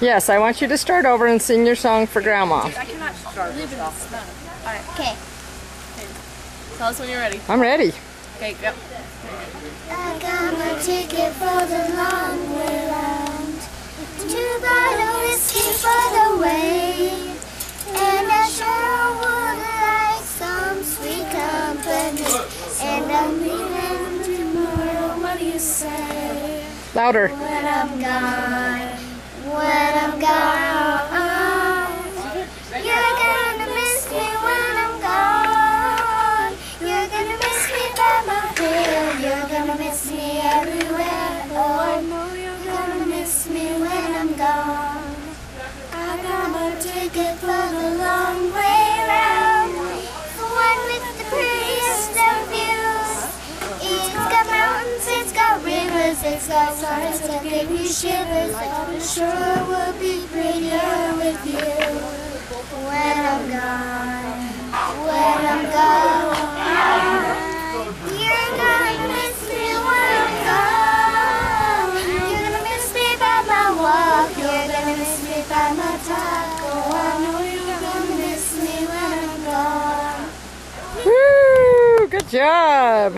Yes, I want you to start over and sing your song for Grandma. I cannot start. Leave it off. Alright. Okay. Tell us when you're ready. I'm ready. Okay, go. I got my ticket for the long way round. 2 bottle whiskey for the way. And I sure would like some sweet company. And I'm leaving tomorrow, what do you say? Louder. When I'm gone, when I'm gone, you're gonna miss me when I'm gone. You're gonna miss me by my bed. You're gonna miss me everywhere. Oh, I know you're gonna miss me when I'm gone. I got my ticket for the long way round, the one with the prettiest of views. It's got mountains, it's got rivers, it's got stars that give me shivers. I'm sure it will be prettier with you. When I'm gone, when I'm gone, you're gonna miss me when I'm gone. You're gonna miss me by my walk, you're gonna miss me by my talk. Oh, I know you're gonna miss me when I'm gone. Woo! Good job.